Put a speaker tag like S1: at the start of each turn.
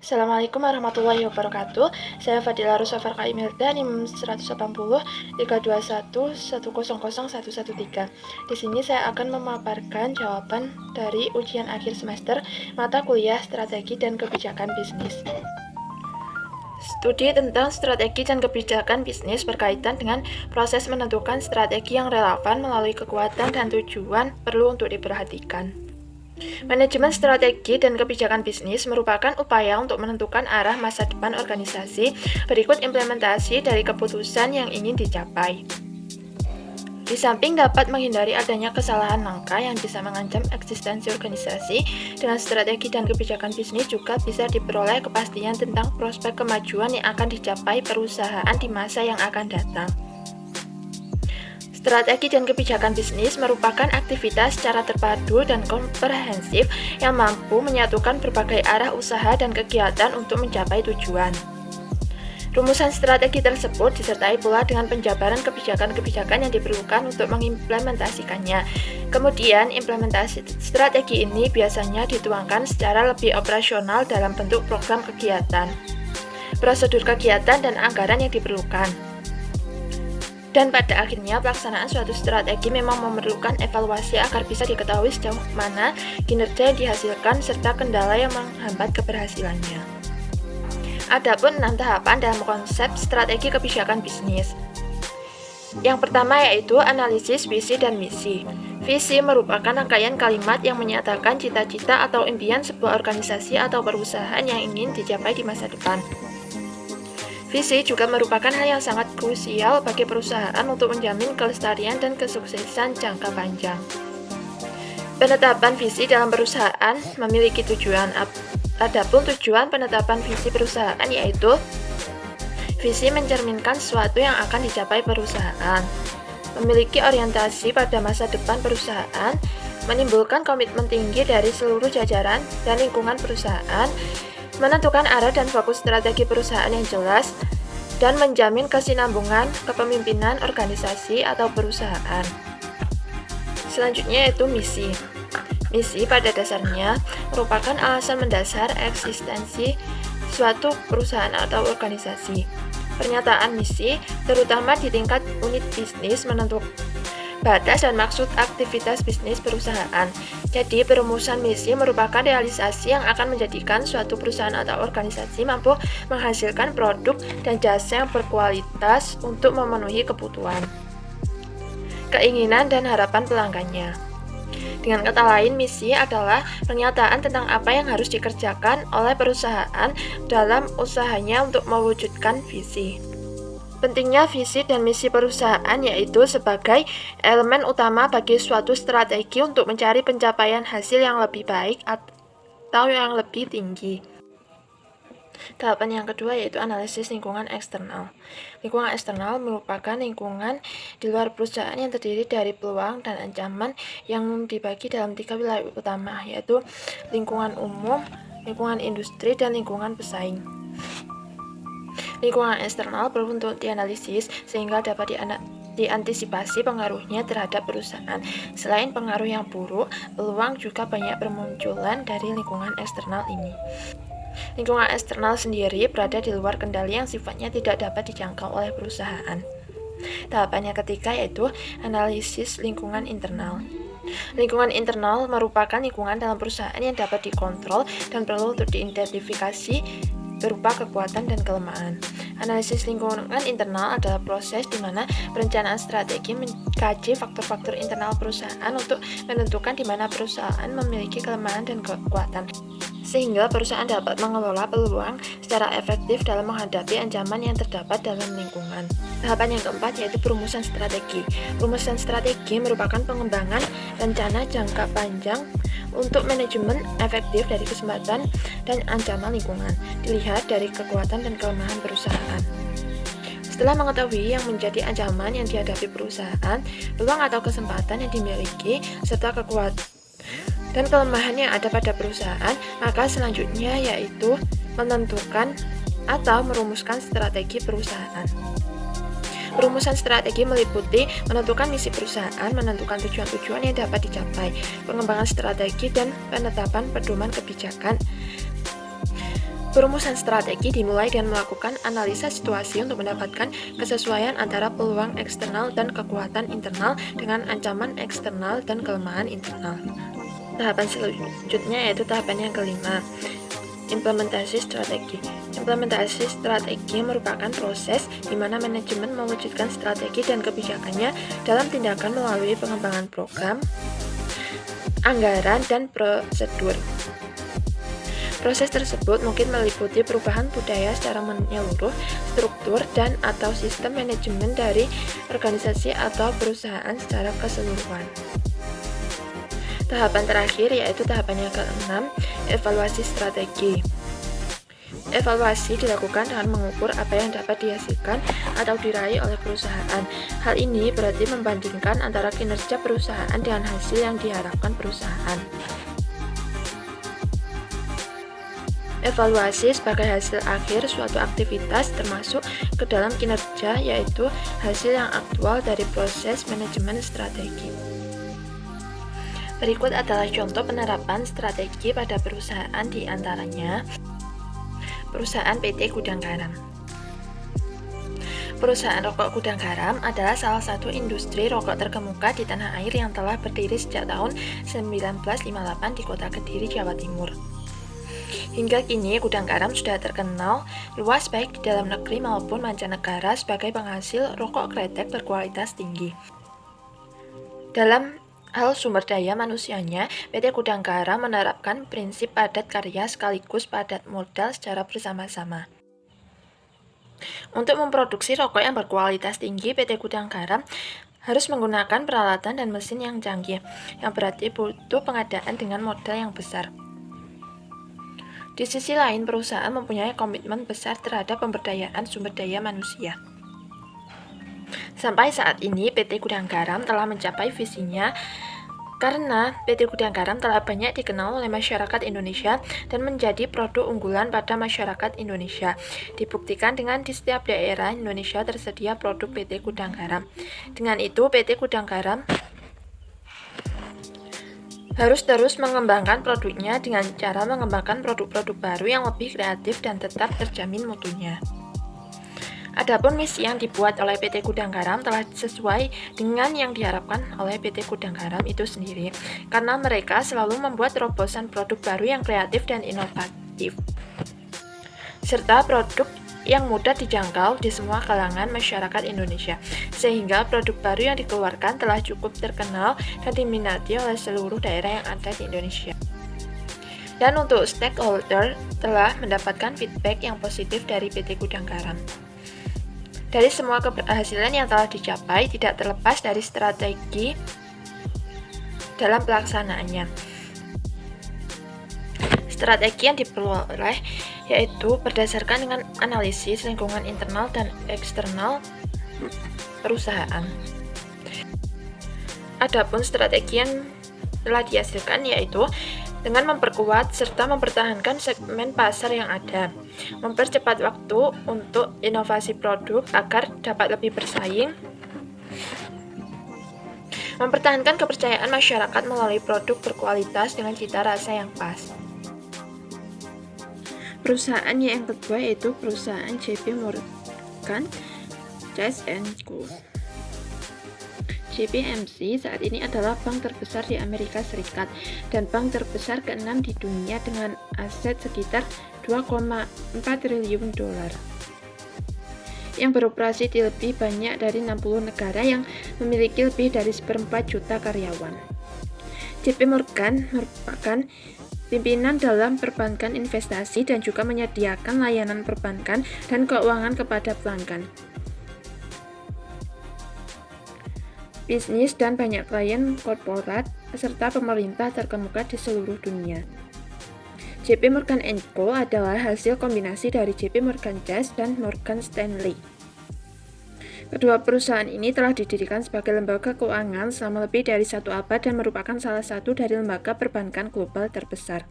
S1: Assalamualaikum warahmatullahi wabarakatuh. Saya Fadila Rusafar Kaimilda, NIM 180 321 100 113. Di sini saya akan memaparkan jawaban dari ujian akhir semester mata kuliah Strategi dan Kebijakan Bisnis. Studi tentang strategi dan kebijakan bisnis berkaitan dengan proses menentukan strategi yang relevan melalui kekuatan dan tujuan perlu untuk diperhatikan. Manajemen strategi dan kebijakan bisnis merupakan upaya untuk menentukan arah masa depan organisasi. Berikut implementasi dari keputusan yang ingin dicapai. Di samping dapat menghindari adanya kesalahan langkah yang bisa mengancam eksistensi organisasi, dengan strategi dan kebijakan bisnis juga bisa diperoleh kepastian tentang prospek kemajuan yang akan dicapai perusahaan di masa yang akan datang. Strategi dan kebijakan bisnis merupakan aktivitas secara terpadu dan komprehensif yang mampu menyatukan berbagai arah usaha dan kegiatan untuk mencapai tujuan. Rumusan strategi tersebut disertai pula dengan penjabaran kebijakan-kebijakan yang diperlukan untuk mengimplementasikannya. Kemudian, implementasi strategi ini biasanya dituangkan secara lebih operasional dalam bentuk program kegiatan, prosedur kegiatan, dan anggaran yang diperlukan. Dan pada akhirnya, pelaksanaan suatu strategi memang memerlukan evaluasi agar bisa diketahui sejauh mana kinerja yang dihasilkan serta kendala yang menghambat keberhasilannya. Adapun 6 tahapan dalam konsep strategi kebijakan bisnis. Yang pertama yaitu analisis visi dan misi. Visi merupakan rangkaian kalimat yang menyatakan cita-cita atau impian sebuah organisasi atau perusahaan yang ingin dicapai di masa depan. Visi juga merupakan hal yang sangat krusial bagi perusahaan untuk menjamin kelestarian dan kesuksesan jangka panjang. Penetapan visi dalam perusahaan memiliki tujuan. Adapun tujuan penetapan visi perusahaan yaitu visi mencerminkan sesuatu yang akan dicapai perusahaan, memiliki orientasi pada masa depan perusahaan, menimbulkan komitmen tinggi dari seluruh jajaran dan lingkungan perusahaan, menentukan arah dan fokus strategi perusahaan yang jelas, dan menjamin kesinambungan kepemimpinan organisasi atau perusahaan. Selanjutnya yaitu misi. Misi pada dasarnya merupakan alasan mendasar eksistensi suatu perusahaan atau organisasi. Pernyataan misi, terutama di tingkat unit bisnis, menentukan batas dan maksud aktivitas bisnis perusahaan. Jadi, perumusan misi merupakan realisasi yang akan menjadikan suatu perusahaan atau organisasi mampu menghasilkan produk dan jasa yang berkualitas untuk memenuhi kebutuhan, keinginan, dan harapan pelanggannya. Dengan kata lain, misi adalah pernyataan tentang apa yang harus dikerjakan oleh perusahaan dalam usahanya untuk mewujudkan visi. Pentingnya visi dan misi perusahaan yaitu sebagai elemen utama bagi suatu strategi untuk mencari pencapaian hasil yang lebih baik atau yang lebih tinggi. Tahapan yang kedua yaitu analisis lingkungan eksternal. Lingkungan eksternal merupakan lingkungan di luar perusahaan yang terdiri dari peluang dan ancaman yang dibagi dalam 3 wilayah utama, yaitu lingkungan umum, lingkungan industri, dan lingkungan pesaing. Lingkungan eksternal perlu untuk dianalisis sehingga dapat diantisipasi pengaruhnya terhadap perusahaan. Selain pengaruh yang buruk, peluang juga banyak bermunculan dari lingkungan eksternal ini. Lingkungan eksternal sendiri berada di luar kendali yang sifatnya tidak dapat dijangkau oleh perusahaan. Tahapan yang ketiga yaitu analisis lingkungan internal. Lingkungan internal merupakan lingkungan dalam perusahaan yang dapat dikontrol dan perlu untuk diidentifikasi berupa kekuatan dan kelemahan. Analisis lingkungan internal adalah proses di mana perencanaan strategi mengkaji faktor-faktor internal perusahaan untuk menentukan di mana perusahaan memiliki kelemahan dan kekuatan, sehingga perusahaan dapat mengelola peluang secara efektif dalam menghadapi ancaman yang terdapat dalam lingkungan. Tahapan yang keempat yaitu perumusan strategi. Perumusan strategi merupakan pengembangan rencana jangka panjang untuk manajemen efektif dari kesempatan dan ancaman lingkungan, dilihat dari kekuatan dan kelemahan perusahaan. Setelah mengetahui yang menjadi ancaman yang dihadapi perusahaan, peluang atau kesempatan yang dimiliki, serta kekuatan dan kelemahan yang ada pada perusahaan, maka selanjutnya yaitu menentukan atau merumuskan strategi perusahaan. Perumusan strategi meliputi menentukan misi perusahaan, menentukan tujuan-tujuan yang dapat dicapai, pengembangan strategi, dan penetapan pedoman kebijakan. Perumusan strategi dimulai dengan melakukan analisa situasi untuk mendapatkan kesesuaian antara peluang eksternal dan kekuatan internal dengan ancaman eksternal dan kelemahan internal. Tahapan selanjutnya yaitu tahapan yang kelima, implementasi strategi. Implementasi strategi merupakan proses di mana manajemen mewujudkan strategi dan kebijakannya dalam tindakan melalui pengembangan program, anggaran, dan prosedur. Proses tersebut mungkin meliputi perubahan budaya secara menyeluruh, struktur dan/atau sistem manajemen dari organisasi atau perusahaan secara keseluruhan. Tahapan terakhir yaitu tahapan yang keenam, evaluasi strategi. Evaluasi dilakukan dengan mengukur apa yang dapat dihasilkan atau diraih oleh perusahaan. Hal ini berarti membandingkan antara kinerja perusahaan dengan hasil yang diharapkan perusahaan. Evaluasi sebagai hasil akhir suatu aktivitas termasuk ke dalam kinerja, yaitu hasil yang aktual dari proses manajemen strategi. Berikut adalah contoh penerapan strategi pada perusahaan, di antaranya perusahaan PT Gudang Garam. Perusahaan rokok Gudang Garam adalah salah satu industri rokok terkemuka di tanah air yang telah berdiri sejak tahun 1958 di Kota Kediri, Jawa Timur. Hingga kini, Gudang Garam sudah terkenal luas baik di dalam negeri maupun mancanegara sebagai penghasil rokok kretek berkualitas tinggi. Dalam hal sumber daya manusianya, PT Gudang Garam menerapkan prinsip padat karya sekaligus padat modal secara bersama-sama. Untuk memproduksi rokok yang berkualitas tinggi, PT Gudang Garam harus menggunakan peralatan dan mesin yang canggih, yang berarti butuh pengadaan dengan modal yang besar. Di sisi lain, perusahaan mempunyai komitmen besar terhadap pemberdayaan sumber daya manusia. Sampai saat ini, PT Gudang Garam telah mencapai visinya karena PT Gudang Garam telah banyak dikenal oleh masyarakat Indonesia dan menjadi produk unggulan pada masyarakat Indonesia. Dibuktikan dengan di setiap daerah Indonesia tersedia produk PT Gudang Garam. Dengan itu, PT Gudang Garam harus terus mengembangkan produknya dengan cara mengembangkan produk-produk baru yang lebih kreatif dan tetap terjamin mutunya. Adapun misi yang dibuat oleh PT Gudang Garam telah sesuai dengan yang diharapkan oleh PT Gudang Garam itu sendiri, karena mereka selalu membuat terobosan produk baru yang kreatif dan inovatif, serta produk yang mudah dijangkau di semua kalangan masyarakat Indonesia, sehingga produk baru yang dikeluarkan telah cukup terkenal dan diminati oleh seluruh daerah yang ada di Indonesia. Dan untuk stakeholder telah mendapatkan feedback yang positif dari PT Gudang Garam. Dari semua keberhasilan yang telah dicapai, tidak terlepas dari strategi dalam pelaksanaannya. Strategi yang diperoleh yaitu berdasarkan dengan analisis lingkungan internal dan eksternal perusahaan. Adapun strategi yang telah dihasilkan yaitu dengan memperkuat serta mempertahankan segmen pasar yang ada, mempercepat waktu untuk inovasi produk agar dapat lebih bersaing, mempertahankan kepercayaan masyarakat melalui produk berkualitas dengan cita rasa yang pas. Perusahaan yang kedua yaitu perusahaan JP Morgan Chase & Co. JPMC saat ini adalah bank terbesar di Amerika Serikat dan bank terbesar ke-6 di dunia dengan aset sekitar 2,4 triliun dolar yang beroperasi di lebih banyak dari 60 negara yang memiliki lebih dari 1/4 juta karyawan. JP Morgan merupakan pimpinan dalam perbankan investasi dan juga menyediakan layanan perbankan dan keuangan kepada pelanggan, bisnis, dan banyak klien korporat serta pemerintah terkemuka di seluruh dunia. JP Morgan & Co. adalah hasil kombinasi dari JP Morgan Chase dan Morgan Stanley. Kedua perusahaan ini telah didirikan sebagai lembaga keuangan selama lebih dari 1 abad dan merupakan salah satu dari lembaga perbankan global terbesar.